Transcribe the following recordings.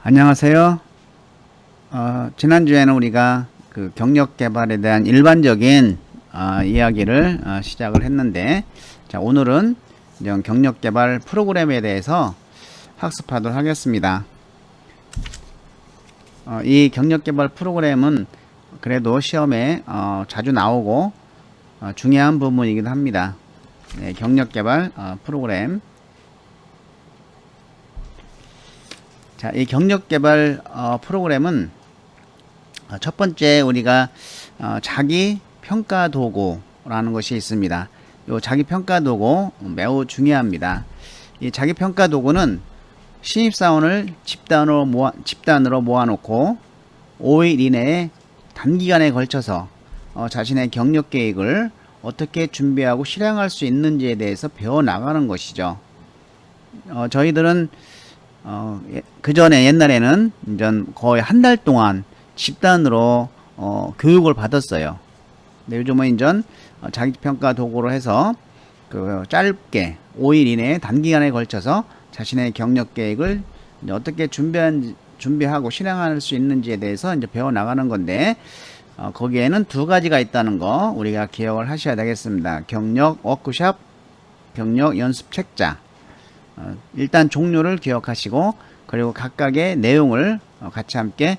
안녕하세요. 지난주에는 우리가 그 경력 개발에 대한 일반적인 이야기를 시작을 했는데, 자, 오늘은 이제 경력 개발 프로그램에 대해서 학습하도록 하겠습니다. 이 경력 개발 프로그램은 그래도 시험에 자주 나오고 중요한 부분이기도 합니다. 네, 경력 개발 프로그램. 자, 이 경력 개발 프로그램은 첫 번째 우리가 자기 평가 도구라는 것이 있습니다. 이 자기 평가 도구 매우 중요합니다. 이 자기 평가 도구는 신입사원을 집단으로 모아놓고 5일 이내에 단기간에 걸쳐서 자신의 경력 계획을 어떻게 준비하고 실행할 수 있는지에 대해서 배워 나가는 것이죠. 저희들은 그 전에 옛날에는 거의 한 달 동안 집단으로 교육을 받았어요. 근데 요즘은 자기평가 도구로 해서 그 짧게 5일 이내에 단기간에 걸쳐서 자신의 경력 계획을 어떻게 준비하고 실행할 수 있는지에 대해서 배워 나가는 건데, 거기에는 두 가지가 있다는 거 우리가 기억을 하셔야 되겠습니다. 경력 워크샵, 경력 연습 책자. 일단 종류를 기억하시고, 그리고 각각의 내용을 같이 함께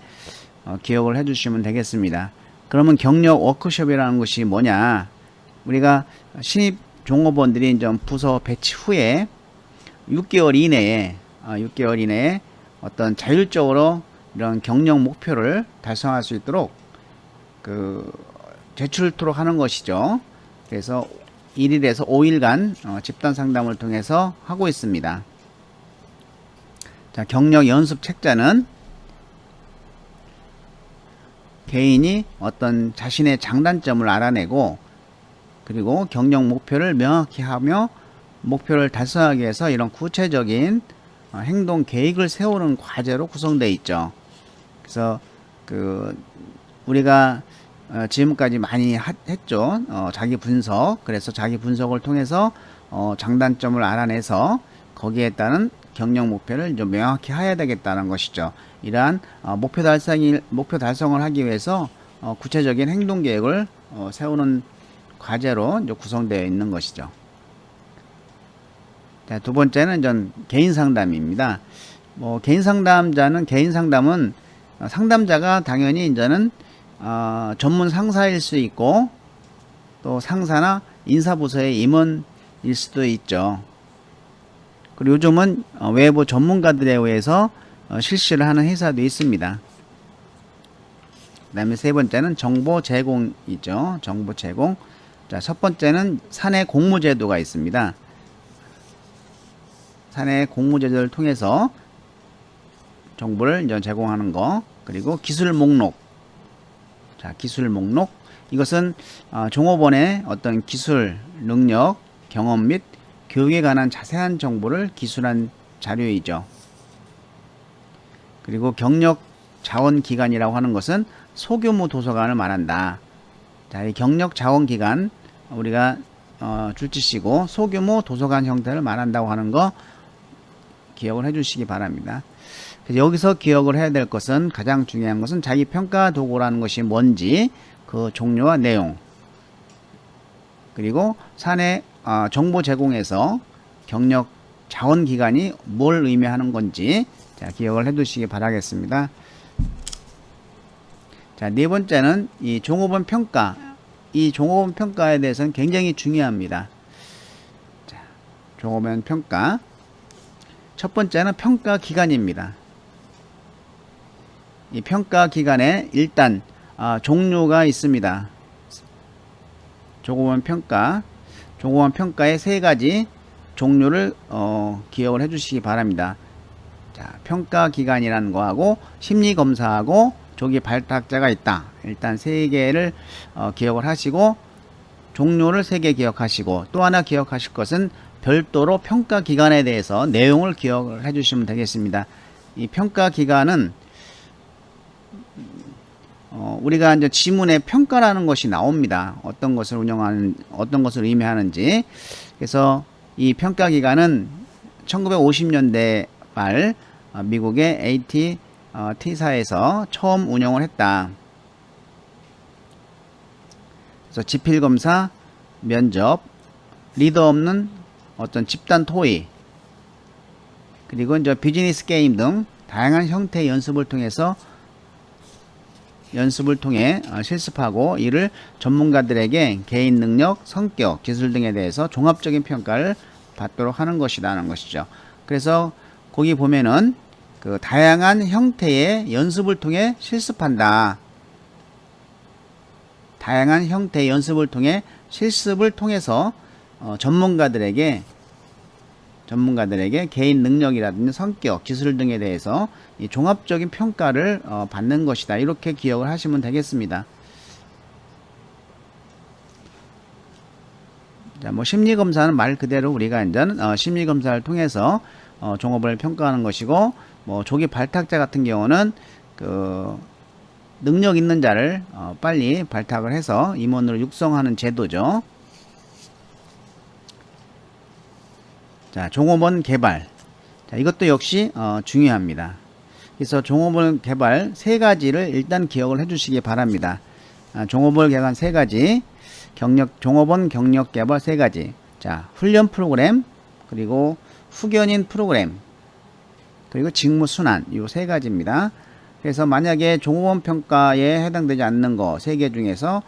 기억을 해 주시면 되겠습니다. 그러면 경력 워크숍이라는 것이 뭐냐? 우리가 신입 종업원들이 부서 배치 후에 6개월 이내에 어떤 자율적으로 이런 경력 목표를 달성할 수 있도록 제출토록 하는 것이죠. 그래서 1일에서 5일간 집단 상담을 통해서 하고 있습니다. 자, 경력 연습 책자는 개인이 어떤 자신의 장단점을 알아내고, 그리고 경력 목표를 명확히 하며 목표를 달성하기 위해서 이런 구체적인 행동 계획을 세우는 과제로 구성되어 있죠. 그래서 우리가 지금까지 많이 했죠. 자기 분석. 그래서 자기 분석을 통해서 장단점을 알아내서 거기에 따른 경력 목표를 좀 명확히 해야 되겠다는 것이죠. 이러한 목표 달성을 하기 위해서 구체적인 행동 계획을 세우는 과제로 이제 구성되어 있는 것이죠. 자, 두 번째는 개인 상담입니다. 개인 상담은 상담자가 당연히 이제는 전문 상사일 수 있고, 또 상사나 인사부서의 임원일 수도 있죠. 그리고 요즘은 외부 전문가들에 의해서 실시를 하는 회사도 있습니다. 그 다음에 세 번째는 정보 제공이죠. 정보 제공. 자, 첫 번째는 사내 공모제도가 있습니다. 사내 공모제도를 통해서 정보를 제공하는 거. 그리고 기술 목록. 자, 기술 목록. 이것은 종업원의 어떤 기술, 능력, 경험 및 교육에 관한 자세한 정보를 기술한 자료이죠. 그리고 경력 자원 기관이라고 하는 것은 소규모 도서관을 말한다. 자, 이 경력 자원 기관 우리가 줄지시고 소규모 도서관 형태를 말한다고 하는 거 기억을 해 주시기 바랍니다. 여기서 기억을 해야 될 것은, 가장 중요한 것은 자기 평가 도구라는 것이 뭔지, 그 종류와 내용, 그리고 사내 정보 제공에서 경력 자원 기관이 뭘 의미하는 건지 기억을 해 두시기 바라겠습니다. 자, 네 번째는 이 종업원 평가. 이 종업원 평가에 대해서는 굉장히 중요합니다. 자, 종업원 평가. 첫 번째는 평가 기간입니다. 이 평가 기간에 일단 종류가 있습니다. 종업원 평가의 세 가지 종류를 기억을 해 주시기 바랍니다. 자, 평가 기간이라는 거하고 심리검사하고 조기 발탁자가 있다. 일단 세 개를 기억을 하시고, 종류를 세 개 기억하시고, 또 하나 기억하실 것은 별도로 평가 기간에 대해서 내용을 기억을 해 주시면 되겠습니다. 이 평가 기간은 우리가 이제 지문에 평가라는 것이 나옵니다. 어떤 것을 의미하는지. 그래서 이 평가 기간은 1950년대 말 미국의 AT T사에서 처음 운영을 했다. 그래서 지필검사, 면접, 리더 없는 어떤 집단 토의, 그리고 이제 비즈니스 게임 등 다양한 형태의 연습을 통해 실습하고 이를 전문가들에게 개인 능력, 성격, 기술 등에 대해서 종합적인 평가를 받도록 하는 것이라는 것이죠. 그래서 거기 보면은 그 다양한 형태의 연습을 통해 실습한다. 다양한 형태의 연습을 통해 실습을 통해서 전문가들에게 개인 능력이라든지 성격, 기술 등에 대해서 이 종합적인 평가를 받는 것이다. 이렇게 기억을 하시면 되겠습니다. 자, 뭐 심리검사는 말 그대로 우리가 이제 심리검사를 통해서 종업을 평가하는 것이고, 뭐 조기 발탁자 같은 경우는 그 능력 있는 자를 빨리 발탁을 해서 임원으로 육성하는 제도죠. 자, 종업원 개발. 자, 이것도 역시 중요합니다. 그래서 종업원 개발 세 가지를 일단 기억을 해 주시기 바랍니다. 종업원 개발 세 가지, 종업원 경력 개발 세 가지. 자, 훈련 프로그램, 그리고 후견인 프로그램, 그리고 직무 순환, 이 세 가지입니다. 그래서 만약에 종업원 평가에 해당되지 않는 거 세 개 중에서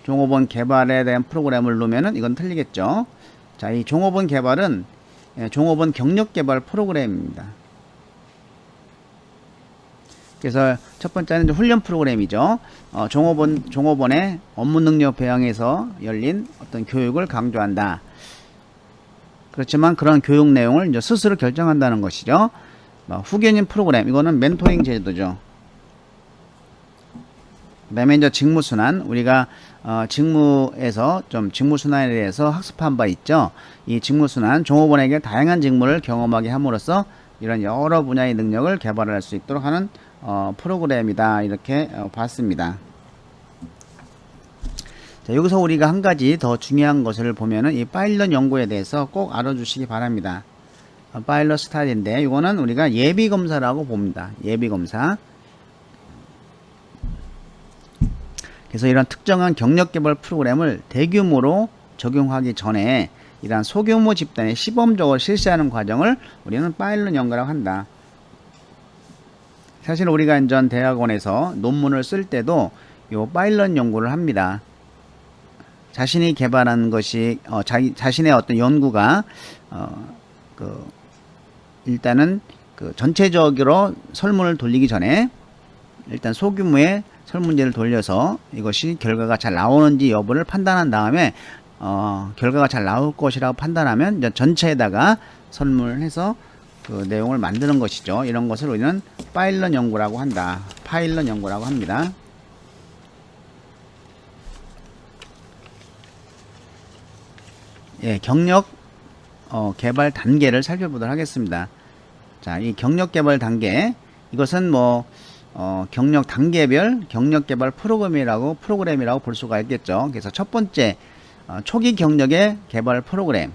종업원 개발에 대한 프로그램을 놓으면은 이건 틀리겠죠. 자, 이 종업원 개발은 종업원 경력 개발 프로그램입니다. 그래서 첫 번째는 훈련 프로그램이죠. 종업원의 업무 능력 배양에서 열린 어떤 교육을 강조한다. 그렇지만 그런 교육 내용을 이제 스스로 결정한다는 것이죠. 후견인 프로그램, 이거는 멘토링 제도죠. 그다음에 이제 직무순환, 우리가 직무에서 좀 직무순환에 대해서 학습한 바 있죠. 이 직무순환, 종업원에게 다양한 직무를 경험하게 함으로써 이런 여러 분야의 능력을 개발할 수 있도록 하는 프로그램이다. 이렇게 봤습니다. 자, 여기서 우리가 한 가지 더 중요한 것을 보면은 이 파일럿 연구에 대해서 꼭 알아주시기 바랍니다. 파일럿 스타디인데 이거는 우리가 예비검사라고 봅니다. 예비검사. 그래서 이런 특정한 경력개발 프로그램을 대규모로 적용하기 전에 이러한 소규모 집단에 시범적으로 실시하는 과정을 우리는 파일럿 연구라고 한다. 사실 우리가 이전 대학원에서 논문을 쓸 때도 이 파일럿 연구를 합니다. 자신이 개발한 것이 자신의 어떤 연구가 일단은 전체적으로 설문을 돌리기 전에 일단 소규모의 설문지를 돌려서 이것이 결과가 잘 나오는지 여부를 판단한 다음에 결과가 잘 나올 것이라고 판단하면 이제 전체에다가 설문을 해서 그 내용을 만드는 것이죠. 이런 것을 우리는 파일럿 연구라고 한다. 파일럿 연구라고 합니다. 예, 경력 개발 단계를 살펴보도록 하겠습니다. 자, 이 경력 개발 단계, 이것은 뭐 경력 단계별 경력 개발 프로그램이라고 볼 수가 있겠죠. 그래서 첫 번째 초기 경력의 개발 프로그램.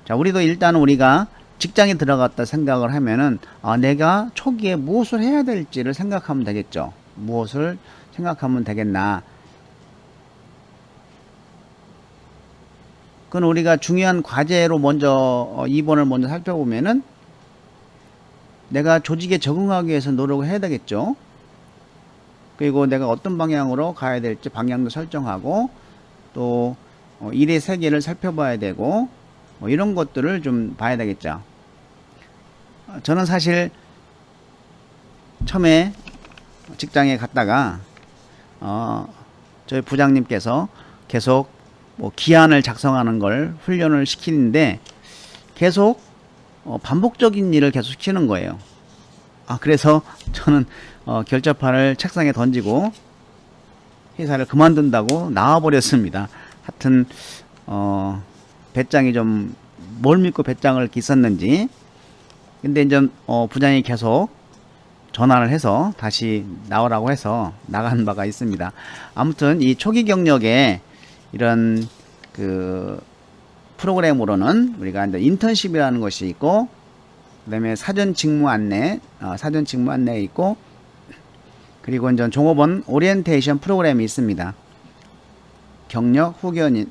자, 우리도 일단 우리가 직장에 들어갔다 생각을 하면은 내가 초기에 무엇을 해야 될지를 생각하면 되겠죠. 무엇을 생각하면 되겠나. 그건 우리가 중요한 과제로 먼저 2번을 먼저 살펴보면은 내가 조직에 적응하기 위해서 노력을 해야 되겠죠. 그리고 내가 어떤 방향으로 가야 될지 방향도 설정하고 또 일의 세계를 살펴봐야 되고 이런 것들을 좀 봐야 되겠죠. 저는 사실 처음에 직장에 갔다가 저희 부장님께서 계속 기한을 작성하는 걸 훈련을 시키는데 계속 반복적인 일을 계속 시키는 거예요. 그래서 저는 결제판을 책상에 던지고 회사를 그만둔다고 나와버렸습니다. 하여튼 배짱이 좀 뭘 믿고 배짱을 이렇게 있었는지. 근데 이제 부장이 계속 전화를 해서 다시 나오라고 해서 나간 바가 있습니다. 아무튼 이 초기 경력에 이런 그 프로그램으로는 우리가 이제 인턴십이라는 것이 있고 그다음에 사전 직무 안내, 사전 직무 안내 있고, 그리고 이제 종업원 오리엔테이션 프로그램이 있습니다. 경력 후견인,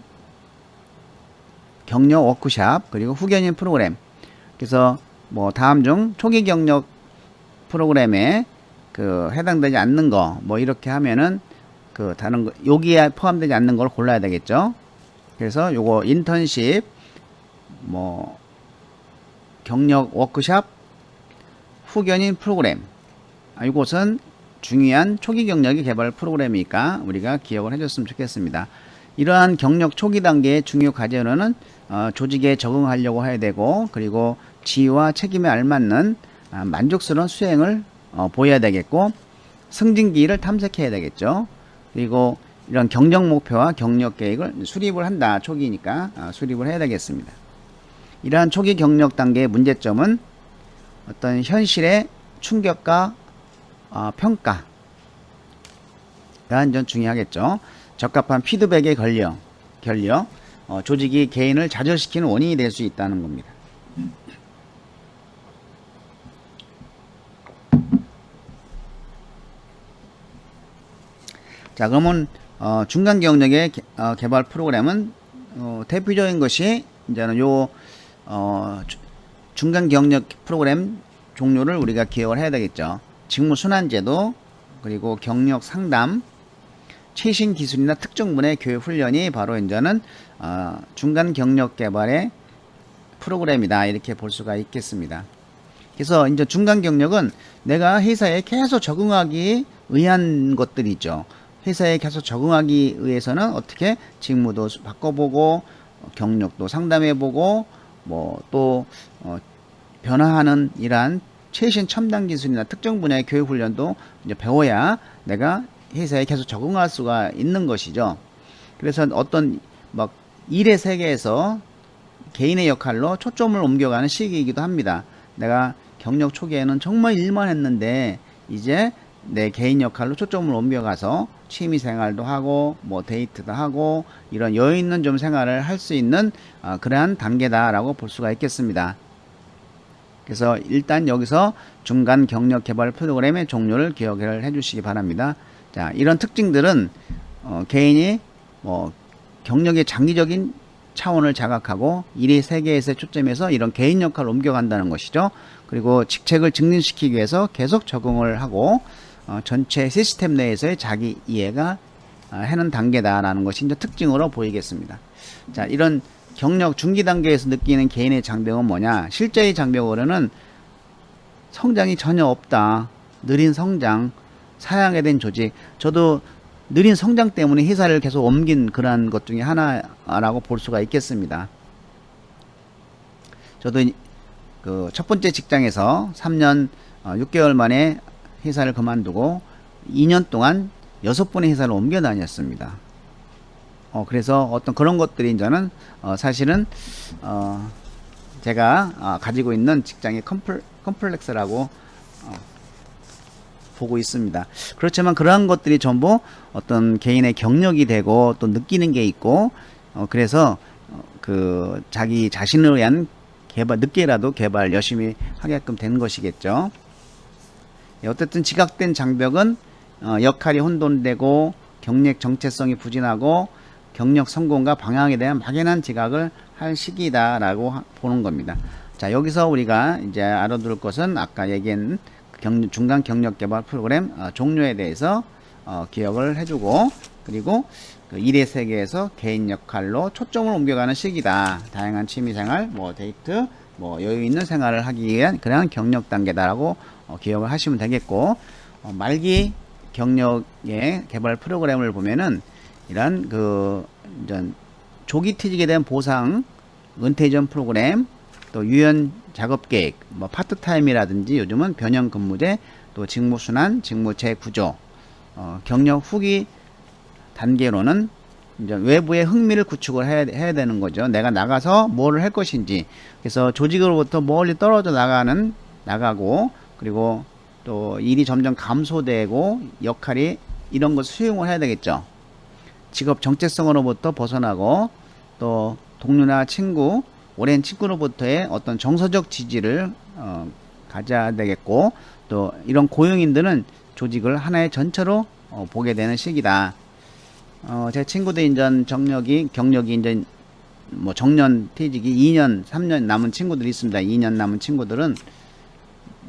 경력 워크샵, 그리고 후견인 프로그램. 그래서 뭐 다음 중 초기 경력 프로그램에 그 해당되지 않는 거 뭐 이렇게 하면은 그 다른 거 여기에 포함되지 않는 걸 골라야 되겠죠. 그래서 요거 인턴십, 뭐 경력 워크샵, 후견인 프로그램, 이곳은 중요한 초기 경력의 개발 프로그램이니까 우리가 기억을 해줬으면 좋겠습니다. 이러한 경력 초기 단계의 중요 과제로는 조직에 적응하려고 해야 되고, 그리고 지위와 책임에 알맞는 만족스러운 수행을 보여야 되겠고, 승진기를 탐색해야 되겠죠. 그리고 이런 경력 목표와 경력 계획을 수립을 한다. 초기니까 수립을 해야 되겠습니다. 이러한 초기 경력 단계의 문제점은 어떤 현실의 충격과 평가가 좀 중요하겠죠. 적합한 피드백의 결려, 조직이 개인을 좌절시키는 원인이 될 수 있다는 겁니다. 자, 그러면 중간 경력의 개발 프로그램은 대표적인 것이 이제는 요 중간 경력 프로그램 종류를 우리가 기억을 해야 되겠죠. 직무 순환제도, 그리고 경력 상담, 최신 기술이나 특정 분야의 교육 훈련이 바로 이제는 중간 경력 개발의 프로그램이다, 이렇게 볼 수가 있겠습니다. 그래서 이제 중간 경력은 내가 회사에 계속 적응하기 위한 것들이죠. 회사에 계속 적응하기 위해서는 어떻게 직무도 바꿔보고 경력도 상담해보고 뭐 또 변화하는 이러한 최신 첨단 기술이나 특정 분야의 교육 훈련도 이제 배워야 내가 회사에 계속 적응할 수가 있는 것이죠. 그래서 어떤 막 일의 세계에서 개인의 역할로 초점을 옮겨가는 시기이기도 합니다. 내가 경력 초기에는 정말 일만 했는데 이제 내 개인 역할로 초점을 옮겨가서 취미 생활도 하고 뭐 데이트도 하고 이런 여유 있는 좀 생활을 할 수 있는 그러한 단계다라고 볼 수가 있겠습니다. 그래서 일단 여기서 중간 경력 개발 프로그램의 종류를 기억을 해주시기 바랍니다. 자, 이런 특징들은 개인이 뭐 경력의 장기적인 차원을 자각하고 일의 세계에서 초점해서 이런 개인 역할을 옮겨간다는 것이죠. 그리고 직책을 증진시키기 위해서 계속 적응을 하고 전체 시스템 내에서의 자기 이해가 하는 단계다라는 것이 이제 특징으로 보이겠습니다. 자, 이런 경력 중기 단계에서 느끼는 개인의 장벽은 뭐냐? 실제의 장벽으로는 성장이 전혀 없다. 느린 성장, 사양에 된 조직. 저도 느린 성장 때문에 회사를 계속 옮긴 그러한 것 중에 하나라고 볼 수가 있겠습니다. 저도 그 첫 번째 직장에서 3년 6개월 만에 회사를 그만두고 2년 동안 6번의 회사를 옮겨 다녔습니다. 그래서 어떤 그런 것들이 이제는 사실은 제가 가지고 있는 직장의 컴플렉스라고 보고 있습니다. 그렇지만 그러한 것들이 전부 어떤 개인의 경력이 되고 또 느끼는 게 있고 그래서 그 자기 자신을 위한 개발, 늦게라도 개발 열심히 하게끔 된 것이겠죠. 어쨌든 지각된 장벽은 역할이 혼돈되고 경력 정체성이 부진하고 경력 성공과 방향에 대한 막연한 지각을 할 시기다라고 보는 겁니다. 자, 여기서 우리가 이제 알아둘 것은 아까 얘기한 중간 경력 개발 프로그램 종류에 대해서 기억을 해주고, 그리고 그 일의 세계에서 개인 역할로 초점을 옮겨가는 시기다. 다양한 취미생활, 뭐 데이트, 뭐 여유 있는 생활을 하기 위한 그러한 경력 단계다라고 기억을 하시면 되겠고, 말기 경력의 개발 프로그램을 보면은 이런 그 조기 퇴직에 대한 보상, 은퇴 전 프로그램, 또 유연 작업 계획, 뭐 파트타임이라든지 요즘은 변형 근무제, 또 직무 순환, 직무 재구조, 경력 후기 단계로는 이제 외부의 흥미를 구축을 해야 되는 거죠. 내가 나가서 뭐를 할 것인지. 그래서 조직으로부터 멀리 떨어져 나가고, 그리고 또 일이 점점 감소되고 역할이 이런 것을 수용을 해야 되겠죠. 직업 정체성으로부터 벗어나고 또 동료나 친구, 오랜 친구로부터의 어떤 정서적 지지를 가져야 되겠고, 또 이런 고용인들은 조직을 하나의 전체로 보게 되는 시기다. 제 친구들 인전 경력이 이제 뭐 정년 퇴직이 2년, 3년 남은 친구들이 있습니다. 2년 남은 친구들은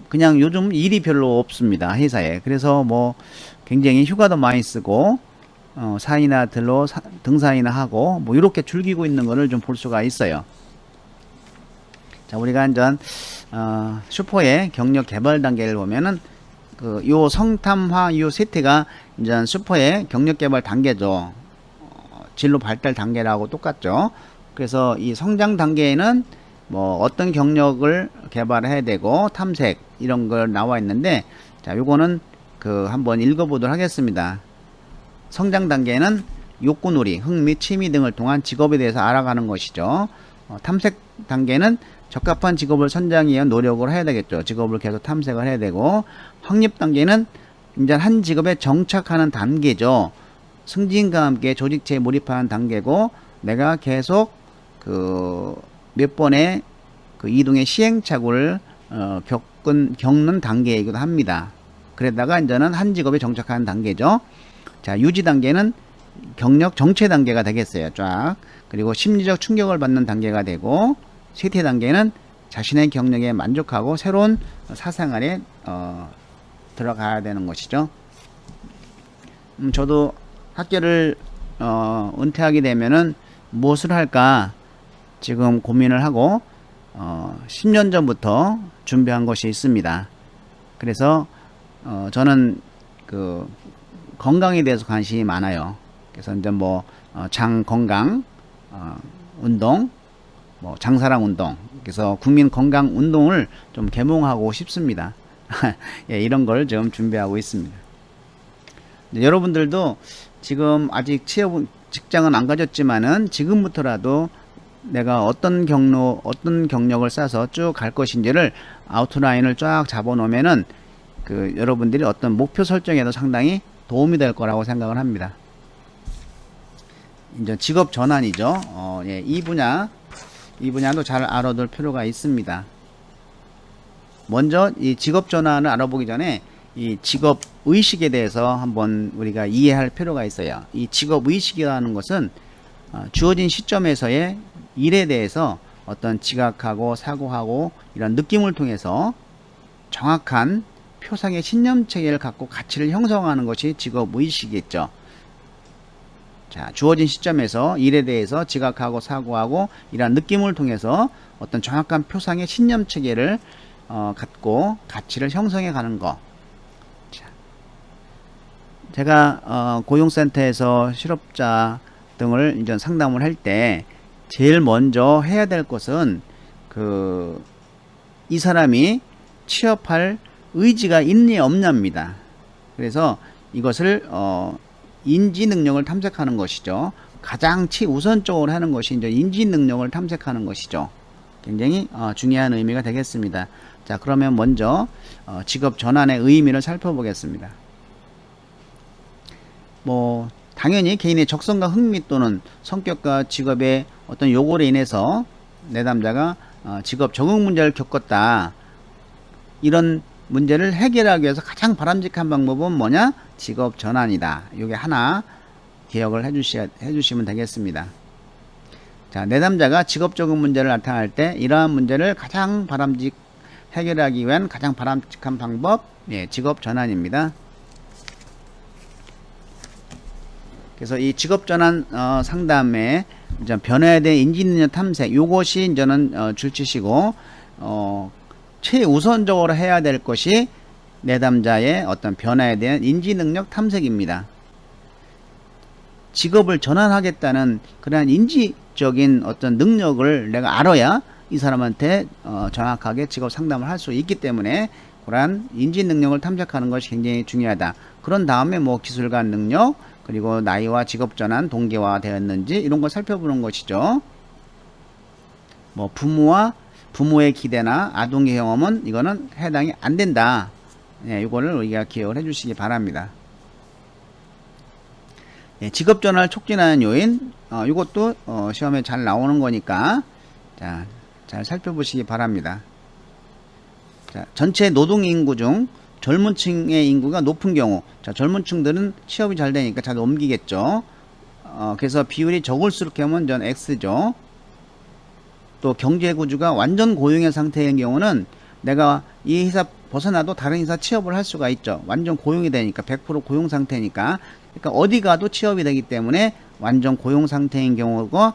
그냥 요즘 일이 별로 없습니다. 회사에. 그래서 뭐 굉장히 휴가도 많이 쓰고, 사이나 들로 등산이나 하고, 뭐 이렇게 즐기고 있는 거를 좀 볼 수가 있어요. 자, 우리가 이제 슈퍼의 경력 개발 단계를 보면은 요 성탐화 요 세태가 이제 슈퍼의 경력 개발 단계죠. 진로 발달 단계라고 똑같죠. 그래서 이 성장 단계에는 뭐 어떤 경력을 개발해야 되고 탐색 이런 걸 나와 있는데, 자, 요거는 한번 읽어보도록 하겠습니다. 성장 단계는 욕구놀이, 흥 및 취미 등을 통한 직업에 대해서 알아가는 것이죠. 탐색 단계는 적합한 직업을 선정하기 위한 노력을 해야 되겠죠. 직업을 계속 탐색을 해야 되고, 확립 단계는 이제 한 직업에 정착하는 단계죠. 승진과 함께 조직체에 몰입하는 단계고, 내가 계속 몇 번의 이동의 시행착오를 겪는 단계이기도 합니다. 그러다가 이제는 한 직업에 정착하는 단계죠. 자, 유지 단계는 경력 정체 단계가 되겠어요. 쫙. 그리고 심리적 충격을 받는 단계가 되고, 쇠퇴 단계는 자신의 경력에 만족하고 새로운 사생활에 들어가야 되는 것이죠. 저도 학교를 은퇴하게 되면은 무엇을 할까 지금 고민을 하고 10년 전부터 준비한 것이 있습니다. 그래서 저는 건강에 대해서 관심이 많아요. 그래서 이제 뭐 장 건강 운동, 뭐 장사랑 운동, 그래서 국민 건강 운동을 좀 계몽하고 싶습니다. 예, 이런 걸 좀 준비하고 있습니다. 여러분들도 지금 아직 직장은 안 가졌지만은 지금부터라도 내가 어떤 경력을 쌓아서 쭉 갈 것인지를 아웃라인을 쫙 잡아 놓으면은 여러분들이 어떤 목표 설정에도 상당히 도움이 될 거라고 생각을 합니다. 이제 직업 전환이죠. 예, 이 분야도 잘 알아둘 필요가 있습니다. 먼저 이 직업 전환을 알아보기 전에 이 직업 의식에 대해서 한번 우리가 이해할 필요가 있어요. 이 직업 의식이라는 것은 주어진 시점에서의 일에 대해서 어떤 지각하고 사고하고 이런 느낌을 통해서 정확한 표상의 신념 체계를 갖고 가치를 형성하는 것이 직업 의식이겠죠. 자, 주어진 시점에서 일에 대해서 지각하고 사고하고 이런 느낌을 통해서 어떤 정확한 표상의 신념 체계를 갖고 가치를 형성해 가는 거. 자, 제가 고용센터에서 실업자 등을 이제 상담을 할 때 제일 먼저 해야 될 것은 이 사람이 취업할 의지가 있냐 없냐입니다. 그래서 이것을 인지 능력을 탐색하는 것이죠. 가장 최우선적으로 하는 것이 이제 인지 능력을 탐색하는 것이죠. 굉장히 중요한 의미가 되겠습니다. 자, 그러면 먼저 직업 전환의 의미를 살펴보겠습니다. 뭐 당연히 개인의 적성과 흥미 또는 성격과 직업의 어떤 요구로 인해서 내담자가 직업 적응 문제를 겪었다. 이런 문제를 해결하기 위해서 가장 바람직한 방법은 뭐냐? 직업 전환이다. 요게 하나 기억을 해주시면 되겠습니다. 자, 내담자가 직업 적응 문제를 나타날 때 이러한 문제를 해결하기 위한 가장 바람직한 방법, 예, 직업 전환입니다. 그래서 이 직업 전환 상담에 이제 변화에 대한 인지 능력 탐색, 요것이 이제는 줄치시고 최우선적으로 해야 될 것이 내담자의 어떤 변화에 대한 인지 능력 탐색입니다. 직업을 전환하겠다는 그러한 인지적인 어떤 능력을 내가 알아야 이 사람한테 정확하게 직업 상담을 할 수 있기 때문에 그러한 인지 능력을 탐색하는 것이 굉장히 중요하다. 그런 다음에 뭐 기술과 능력, 그리고 나이와 직업 전환 동기화 되었는지 이런 걸 살펴보는 것이죠. 뭐 부모의 기대나 아동의 경험은 이거는 해당이 안 된다. 예, 이거를 우리가 기억을 해주시기 바랍니다. 예, 직업 전환을 촉진하는 요인, 이것도 시험에 잘 나오는 거니까 자, 잘 살펴보시기 바랍니다. 자, 전체 노동 인구 중 젊은 층의 인구가 높은 경우, 자, 젊은 층들은 취업이 잘 되니까 잘 옮기겠죠. 그래서 비율이 적을수록 하면 전 X죠. 또 경제 구조가 완전 고용의 상태인 경우는 내가 이 회사 벗어나도 다른 회사 취업을 할 수가 있죠. 완전 고용이 되니까 100% 고용 상태니까. 그러니까 어디 가도 취업이 되기 때문에 완전 고용 상태인 경우가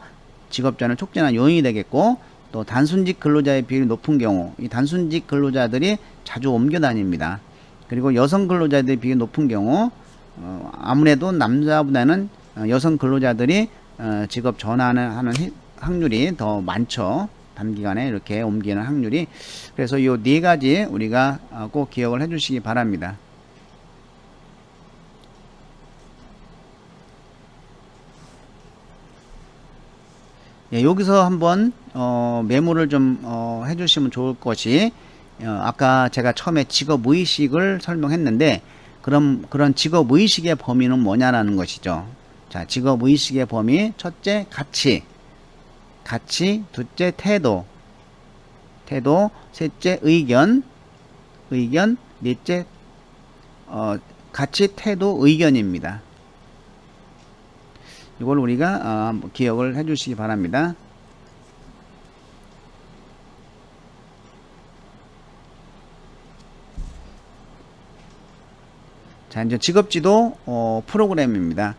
직업전을 촉진하는 요인이 되겠고, 또 단순직 근로자의 비율이 높은 경우, 이 단순직 근로자들이 자주 옮겨 다닙니다. 그리고 여성 근로자들의 비율이 높은 경우, 아무래도 남자보다는 여성 근로자들이 직업 전환을 하는 확률이 더 많죠. 단기간에 이렇게 옮기는 확률이. 그래서 이 네 가지 우리가 꼭 기억을 해 주시기 바랍니다. 예, 여기서 한번 메모를 좀 해주시면 좋을 것이, 아까 제가 처음에 직업의식을 설명했는데, 그런 직업의식의 범위는 뭐냐라는 것이죠. 자, 직업의식의 범위, 첫째 가치, 둘째 태도, 셋째 의견, 넷째 가치, 태도, 의견입니다. 이걸 우리가 기억을 해 주시기 바랍니다. 자, 이제 직업지도 프로그램입니다.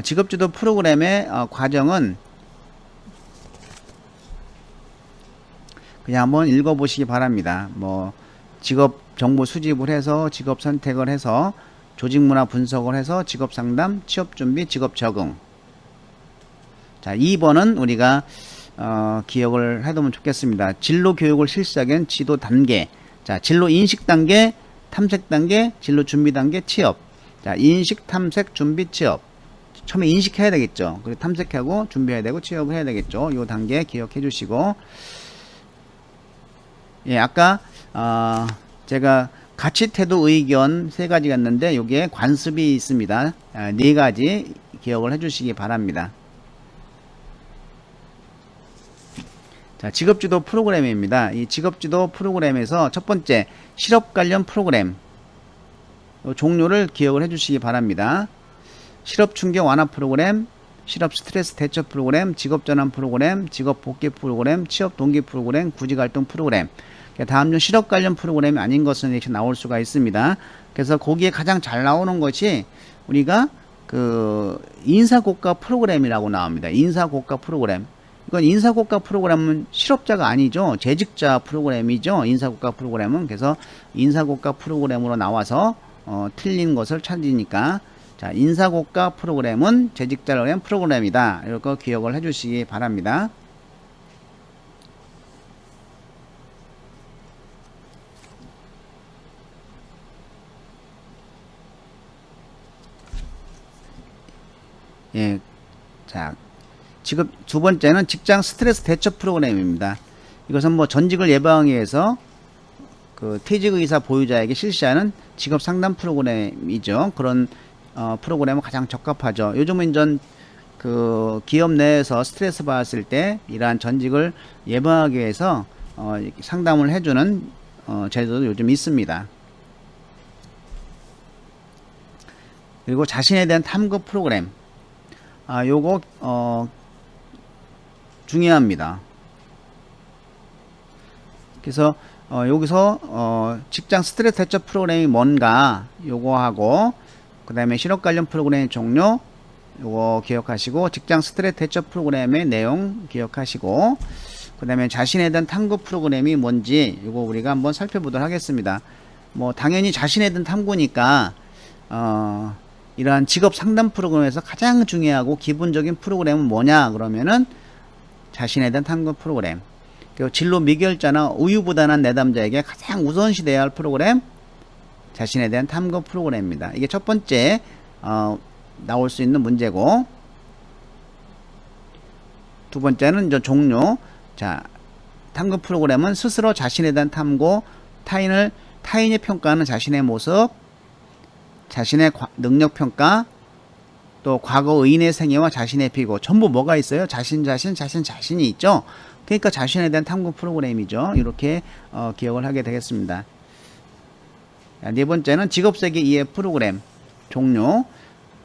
직업지도 프로그램의 과정은 그냥 한번 읽어보시기 바랍니다. 뭐 직업 정보 수집을 해서 직업 선택을 해서 조직 문화 분석을 해서 직업 상담, 취업 준비, 직업 적응. 자, 2번은 우리가 기억을 해두면 좋겠습니다. 진로 교육을 실시하기엔 지도 단계. 자, 진로 인식 단계, 탐색 단계, 진로 준비 단계, 취업. 자, 인식, 탐색, 준비, 취업. 처음에 인식해야 되겠죠. 그리고 탐색하고 준비해야 되고 취업을 해야 되겠죠. 이 단계 기억해 주시고. 예, 아까 제가 가치, 태도, 의견 세 가지가 있는데 여기에 관습이 있습니다. 네 가지 기억을 해 주시기 바랍니다. 자, 직업지도 프로그램입니다. 이 직업지도 프로그램에서 첫 번째 실업 관련 프로그램 종류를 기억을 해 주시기 바랍니다. 실업 충격 완화 프로그램, 실업 스트레스 대처 프로그램, 직업 전환 프로그램, 직업 복귀 프로그램, 취업 동기 프로그램, 구직 활동 프로그램. 다음 중 실업 관련 프로그램이 아닌 것은 이렇게 나올 수가 있습니다. 그래서 거기에 가장 잘 나오는 것이 우리가 그 인사고과 프로그램이라고 나옵니다. 인사고과 프로그램. 이건 인사고과 프로그램은 실업자가 아니죠. 재직자 프로그램이죠. 인사고과 프로그램은. 그래서 인사고과 프로그램으로 나와서 틀린 것을 찾으니까, 자, 인사고과 프로그램은 재직자를 위한 프로그램이다. 이렇게 기억을 해 주시기 바랍니다. 예. 자, 지금 두 번째는 직장 스트레스 대처 프로그램입니다. 이것은 뭐 전직을 예방하기 위해서 그 퇴직 의사 보유자에게 실시하는 직업 상담 프로그램이죠. 그런 프로그램은 가장 적합하죠. 요즘은 전 그 기업 내에서 스트레스 받았을 때 이러한 전직을 예방하기 위해서 상담을 해주는 제도도 요즘 있습니다. 그리고 자신에 대한 탐구 프로그램. 요거 중요합니다. 그래서 여기서 직장 스트레스 대처 프로그램이 뭔가 요거 하고, 그 다음에 실업 관련 프로그램의 종류 요거 기억하시고, 직장 스트레스 대처 프로그램의 내용 기억하시고, 그 다음에 자신에 대한 탐구 프로그램이 뭔지 요거 우리가 한번 살펴보도록 하겠습니다. 뭐 당연히 자신에 대한 탐구니까 이러한 직업 상담 프로그램에서 가장 중요하고 기본적인 프로그램은 뭐냐 그러면은 자신에 대한 탐구 프로그램. 그리고 진로 미결자나 우유부단한 내담자에게 가장 우선시 돼야 할 프로그램, 자신에 대한 탐구 프로그램입니다. 이게 첫 번째 나올 수 있는 문제고, 두 번째는 이제 종류. 자, 탐구 프로그램은 스스로 자신에 대한 탐구, 타인이 평가하는 자신의 모습, 자신의 능력 평가, 또 과거 의인의 생애와 자신의 비고, 전부 뭐가 있어요? 자신이 있죠. 그러니까 자신에 대한 탐구 프로그램이죠. 이렇게 기억을 하게 되겠습니다. 자, 네 번째는 직업세계 이해 프로그램 종류.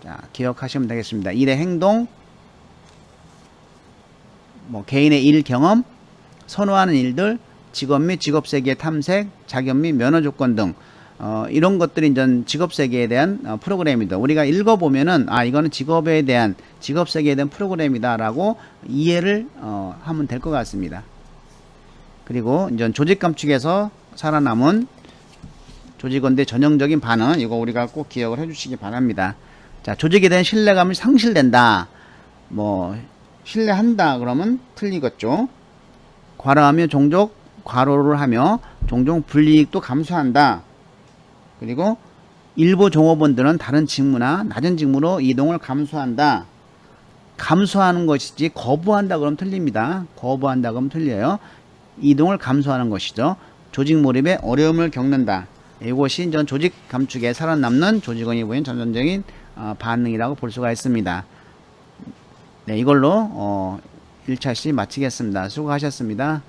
자, 기억하시면 되겠습니다. 일의 행동, 뭐 개인의 일 경험, 선호하는 일들, 직업 및 직업세계 탐색, 자격 및 면허 조건 등 이런 것들이 이제 직업세계에 대한 프로그램이다. 우리가 읽어보면은 이거는 직업에 대한 직업세계에 대한 프로그램이다라고 이해를 하면 될 것 같습니다. 그리고 이제 조직 감축에서 살아남은 조직원들의 전형적인 반응, 이거 우리가 꼭 기억을 해주시기 바랍니다. 자, 조직에 대한 신뢰감이 상실된다. 뭐 신뢰한다 그러면 틀리겠죠. 과로하며 종종 과로를 하며 종종 불이익도 감수한다. 그리고 일부 종업원들은 다른 직무나 낮은 직무로 이동을 감수한다. 감수하는 것이지 거부한다 그러면 틀립니다. 거부한다 그러면 틀려요. 이동을 감수하는 것이죠. 조직 몰입에 어려움을 겪는다. 이것이 이제 조직 감축에 살아남는 조직원이 보인 전형적인 반응이라고 볼 수가 있습니다. 네, 이걸로 1차 시 마치겠습니다. 수고하셨습니다.